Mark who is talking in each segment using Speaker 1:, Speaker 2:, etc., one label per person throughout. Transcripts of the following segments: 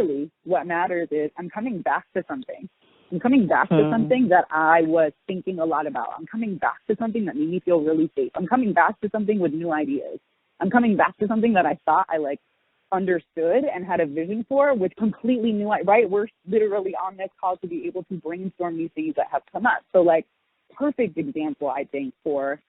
Speaker 1: really what matters is I'm coming back to something. I'm coming back to something that I was thinking a lot about. I'm coming back to something that made me feel really safe. I'm coming back to something with new ideas. I'm coming back to something that I thought I like understood and had a vision for with completely new, right? We're literally on this call to be able to brainstorm these things that have come up. So like perfect example, I think, for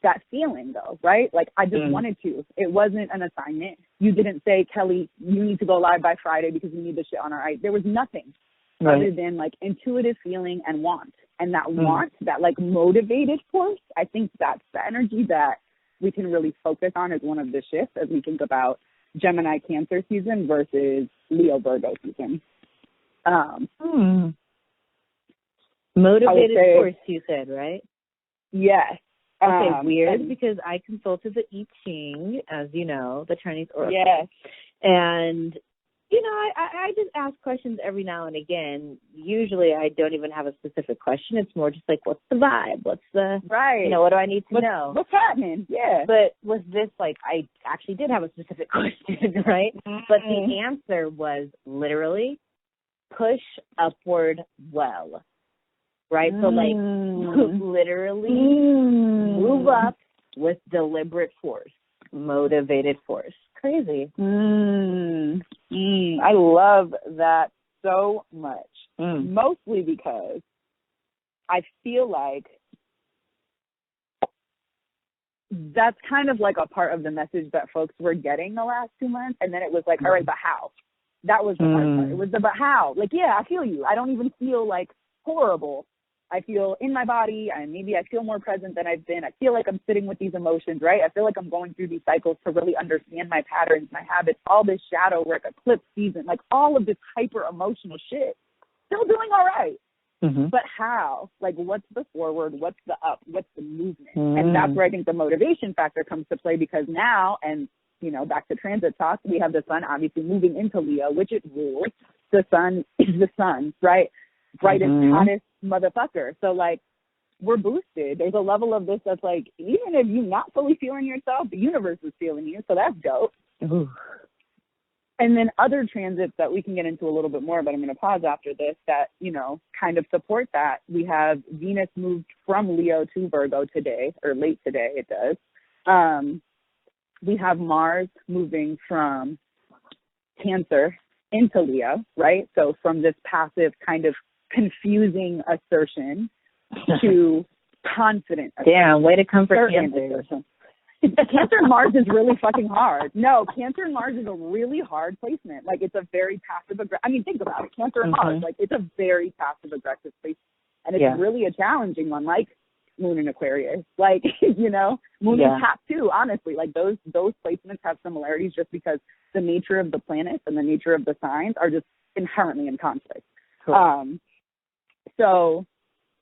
Speaker 1: that feeling though, right? Like I just wanted to. It wasn't an assignment. You didn't say, Kelly, you need to go live by Friday because we need this shit on our ice. There was nothing other than like intuitive feeling and want. And that want, that like motivated force, I think that's the energy that we can really focus on as one of the shifts as we think about Gemini Cancer season versus Leo Virgo season.
Speaker 2: Motivated force, you said, right?
Speaker 1: Yes.
Speaker 2: Okay, weird, because I consulted the I Ching, as you know, the Chinese oracle.
Speaker 1: Yes.
Speaker 2: And, you know, I just ask questions every now and again. Usually I don't even have a specific question. It's more just like, what's the vibe? What's the, you know, what do I need to know?
Speaker 1: What's happening? Yeah.
Speaker 2: But with this, like, I actually did have a specific question, right? But the answer was literally push upward well. Right? So, like, literally move up with deliberate force, motivated force. Crazy.
Speaker 1: I love that so much. Mostly because I feel like that's kind of like a part of the message that folks were getting the last 2 months. And then it was like, all right, but how? That was the hard part. It was the but how. Like, yeah, I feel you. I don't even feel like horrible. I feel in my body, and maybe I feel more present than I've been. I feel like I'm sitting with these emotions, right? I feel like I'm going through these cycles to really understand my patterns, my habits, all this shadow work, eclipse season, like all of this hyper emotional shit. Still doing all right. But how? Like, what's the forward? What's the up? What's the movement? And that's where I think the motivation factor comes to play, because now, and, you know, back to transit talk, we have the sun obviously moving into Leo, which it rules. The sun is the sun, right? Brightest, hottest motherfucker. So, like, we're boosted. There's a level of this that's like, even if you're not fully feeling yourself, the universe is feeling you. So that's dope. And then other transits that we can get into a little bit more, but I'm going to pause after this, that, you know, kind of support that. We have Venus moved from Leo to Virgo today, or late today it does. We have Mars moving from Cancer into Leo, right? So from this passive kind of confusing assertion to confident assertion.
Speaker 2: Damn, way to come for Cancer.
Speaker 1: Cancer and Mars is really fucking hard. No, Cancer and Mars is a really hard placement. Like, it's a very passive-aggressive, I mean, think about it. Cancer and Mars, like, it's a very passive-aggressive placement. And it's really a challenging one, like Moon in Aquarius. Like, you know, Moon in Cap too, honestly. Like, those placements have similarities just because the nature of the planets and the nature of the signs are just inherently in conflict. Cool. So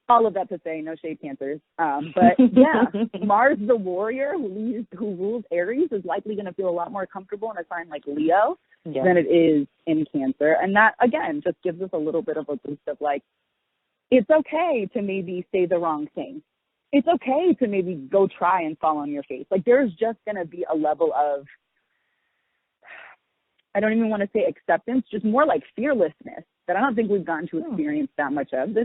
Speaker 1: all of that to say, no shade, Cancers. But yeah, Mars, the warrior who rules Aries, is likely going to feel a lot more comfortable in a sign like Leo than it is in Cancer. And that, again, just gives us a little bit of a boost of like, it's okay to maybe say the wrong thing. It's okay to maybe go try and fall on your face. Like, there's just going to be a level of, I don't even want to say acceptance, just more like fearlessness that I don't think we've gotten to experience that much of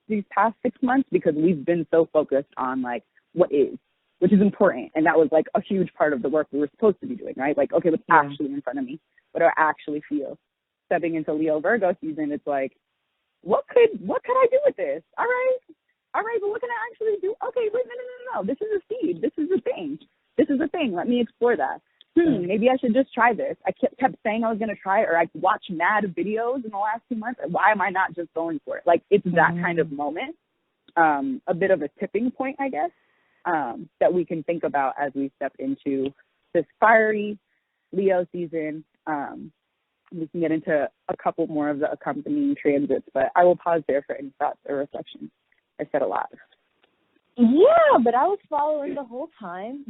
Speaker 1: these past 6 months, because we've been so focused on like what is, which is important. And that was like a huge part of the work we were supposed to be doing, right? Like, okay, what's actually in front of me? What do I actually feel? Stepping into Leo Virgo season, it's like, what could I do with this? All right, but what can I actually do? Okay, wait, no. This is a seed. This is a thing. Let me explore that. Maybe I should just try this. I kept saying I was going to try it, or I watched mad videos in the last 2 months. Why am I not just going for it? Like, it's that kind of moment, a bit of a tipping point, I guess, that we can think about as we step into this fiery Leo season. We can get into a couple more of the accompanying transits, but I will pause there for any thoughts or reflections. I said a lot.
Speaker 2: Yeah, but I was following the whole time.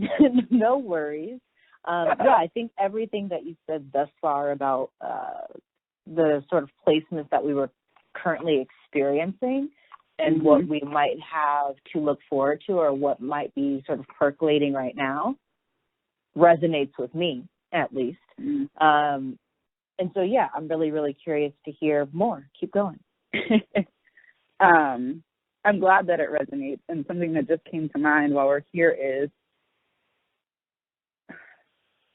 Speaker 2: No worries. I think everything that you said thus far about the sort of placements that we were currently experiencing and what we might have to look forward to, or what might be sort of percolating right now, resonates with me, at least. And so, yeah, I'm really, really curious to hear more. Keep going.
Speaker 1: I'm glad that it resonates. And something that just came to mind while we're here is,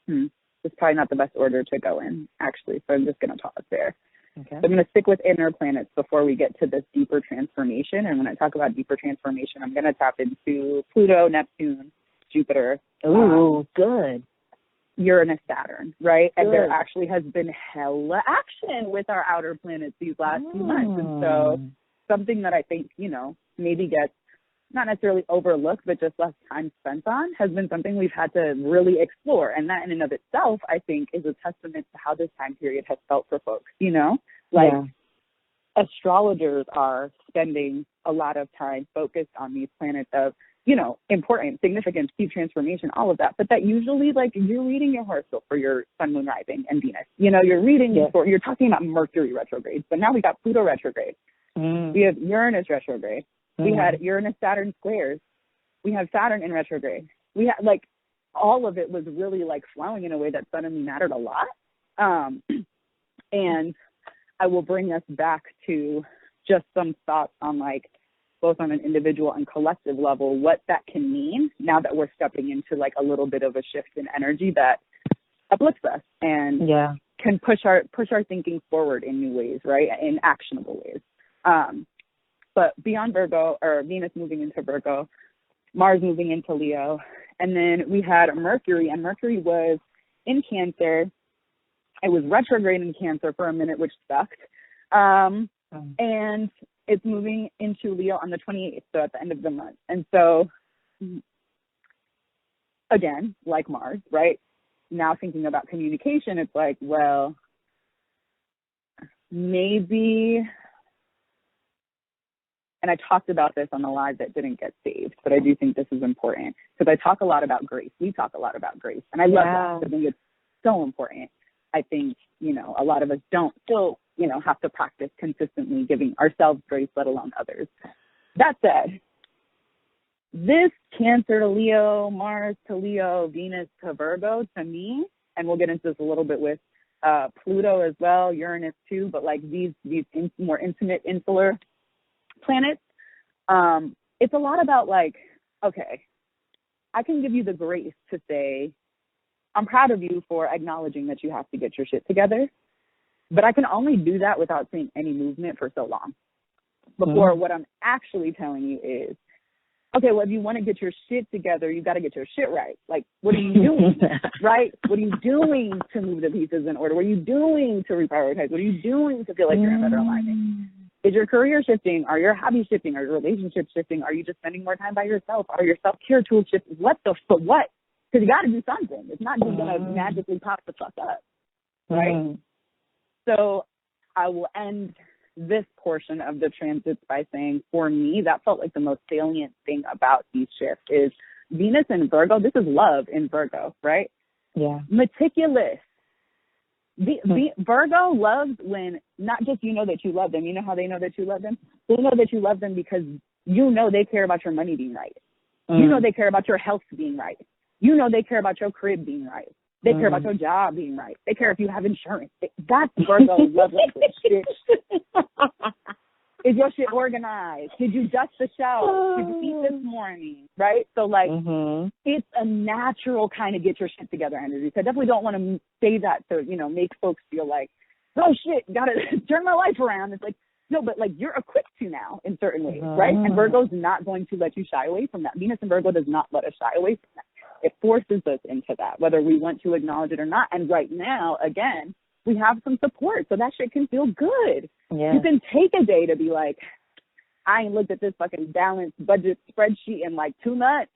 Speaker 1: it's probably not the best order to go in, actually. So I'm just going to pause there.
Speaker 2: Okay.
Speaker 1: So I'm going to stick with inner planets before we get to this deeper transformation. And when I talk about deeper transformation, I'm going to tap into Pluto, Neptune, Jupiter.
Speaker 2: Ooh, good.
Speaker 1: Uranus, Saturn, right?
Speaker 2: Good.
Speaker 1: And there actually has been hella action with our outer planets these last few months. And so something that I think, you know, maybe gets not necessarily overlooked, but just less time spent on has been something we've had to really explore. And that in and of itself, I think, is a testament to how this time period has felt for folks, you know? Like, astrologers are spending a lot of time focused on these planets of, you know, important, significant, deep transformation, all of that. But that usually, like, you're reading your horoscope for your sun, moon, rising, and Venus. You know, you're reading for, you're talking about Mercury retrograde. But now we got Pluto retrograde. We have Uranus retrograde. We had Uranus-Saturn squares. We have Saturn in retrograde. We had, like, all of it was really, like, flowing in a way that suddenly mattered a lot. And I will bring us back to just some thoughts on, like, both on an individual and collective level, what that can mean now that we're stepping into, like, a little bit of a shift in energy that uplifts us and can push our thinking forward in new ways, right, in actionable ways. But beyond Virgo, or Venus moving into Virgo, Mars moving into Leo, and then we had Mercury, and Mercury was in Cancer. It was retrograde in Cancer for a minute, which sucked. And it's moving into Leo on the 28th, so at the end of the month. And so, again, like Mars, right? Now thinking about communication, it's like, well, maybe, and I talked about this on the live that didn't get saved, but I do think this is important because I talk a lot about grace. We talk a lot about grace, and I love that. I think it's so important. I think, you know, a lot of us don't still, you know, have to practice consistently giving ourselves grace, let alone others. That said, this Cancer to Leo, Mars to Leo, Venus to Virgo, to me, and we'll get into this a little bit with Pluto as well, Uranus too, but like these more intimate, insular planets, it's a lot about like, okay, I can give you the grace to say, I'm proud of you for acknowledging that you have to get your shit together, but I can only do that without seeing any movement for so long. Before what I'm actually telling you is, okay, well, if you want to get your shit together, you got to get your shit right. Like, what are you doing, right? What are you doing to move the pieces in order? What are you doing to reprioritize? What are you doing to feel like you're in better alignment? Is your career shifting? Are your hobbies shifting? Are your relationships shifting? Are you just spending more time by yourself? Are your self-care tools shifting? What? Because you got to do something. It's not just going to magically pop the fuck up, right? So I will end this portion of the transits by saying, for me, that felt like the most salient thing about these shifts is Venus in Virgo. This is love in Virgo, right? Yeah. Meticulous. Virgo loves when not just you know that you love them. You know how they know that you love them? They know that you love them because you know they care about your money being right. You know they care about your health being right. You know they care about your crib being right. They care about your job being right. They care if you have insurance. That's Virgo love language. Is your shit organized? Did you dust the shelf? Did you eat this morning? Right? So, like, it's a natural kind of get your shit together energy. So I definitely don't want to say that to, you know, make folks feel like, oh, shit, got to turn my life around. It's like, no, but, like, you're equipped to now in certain ways, right? And Virgo's not going to let you shy away from that. Venus and Virgo does not let us shy away from that. It forces us into that, whether we want to acknowledge it or not. And right now, again, we have some support, so that shit can feel good. Yeah. You can take a day to be like, I ain't looked at this fucking balanced budget spreadsheet in like 2 months.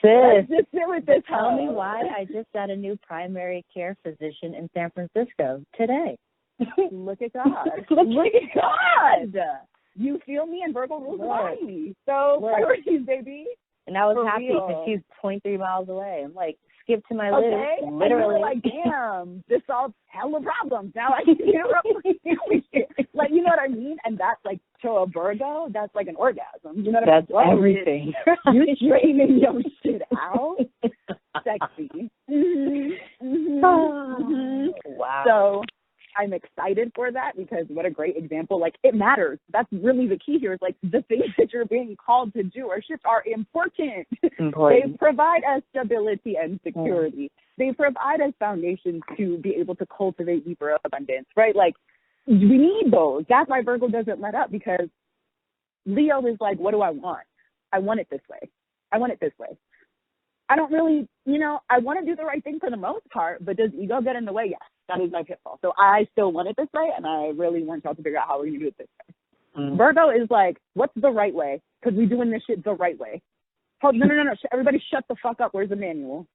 Speaker 1: Let's just sit with this.
Speaker 2: Tell me why I just got a new primary care physician in San Francisco today.
Speaker 1: Look at God. Look at God. You feel me? And Virgo rules me. So priorities, baby.
Speaker 2: And I was happy because she's 0.3 miles away. I'm like, skip to my list. Literally.
Speaker 1: Like, damn, this solves hella problems. Now I can like, you know what I mean? And that's like, to a Virgo, that's like an orgasm. You know what I mean?
Speaker 2: That's everything.
Speaker 1: You're straightening your shit out. Sexy.
Speaker 2: Wow.
Speaker 1: So I'm excited for that because what a great example. Like, it matters. That's really the key here is, like, the things that you're being called to do or shift are important. They provide us stability and security. They provide us foundations to be able to cultivate deeper abundance, right? Like, we need those. That's why Virgo doesn't let up, because Leo is like, what do I want? I want it this way. I want it this way. I don't really, I want to do the right thing for the most part, but does ego get in the way? Yes, that is my pitfall. So I still want it this way, and I really want y'all to figure out how we're going to do it this way. Virgo is like, what's the right way? Because we're doing this shit the right way. Oh, no. Everybody shut the fuck up. Where's the manual?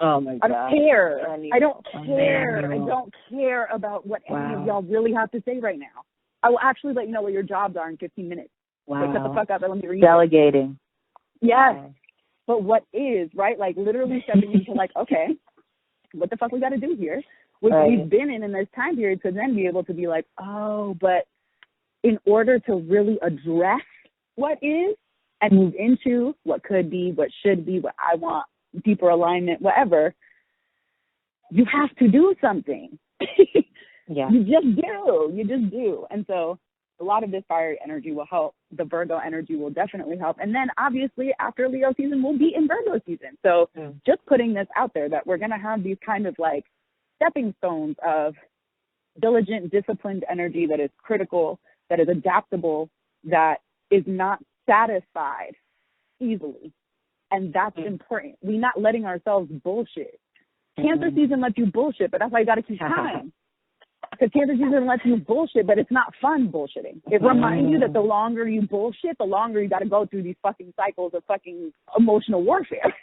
Speaker 2: Oh, my God.
Speaker 1: I don't care. I don't care. I don't care about what any of y'all really have to say right now. I will actually let you know what your jobs are in 15 minutes.
Speaker 2: Wow.
Speaker 1: Like, shut the fuck up and let me read
Speaker 2: Delegating.
Speaker 1: Yes. Wow. But what is, right? Like, literally stepping into, like, okay, what the fuck we got to do here? Which we've been in this time period, to then be able to be like, oh, but in order to really address what is and move into what could be, what should be, what I want, deeper alignment, whatever, you have to do something.
Speaker 2: Yeah.
Speaker 1: You just do. And so a lot of this fiery energy will help. The Virgo energy will definitely help. And then obviously after Leo season, we'll be in Virgo season. So just putting this out there that we're going to have these kind of like stepping stones of diligent, disciplined energy that is critical, that is adaptable, that is not satisfied easily. And that's important. We're not letting ourselves bullshit. Cancer season lets you bullshit, but that's why you got to keep time. Because Cancer season lets you bullshit, but it's not fun bullshitting. It reminds you that the longer you bullshit, the longer you got to go through these fucking cycles of fucking emotional warfare,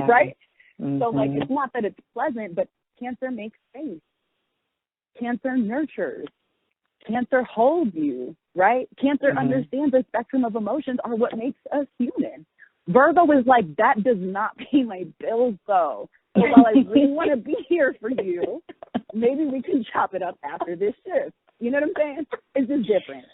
Speaker 1: right? So, like, it's not that it's pleasant, but Cancer makes space. Cancer nurtures. Cancer holds you, right? Cancer understands the spectrum of emotions are what makes us human. Virgo is like, that does not pay my bills, though. So while I really want to be here for you, maybe we can chop it up after this shift. You know what I'm saying? It's just different.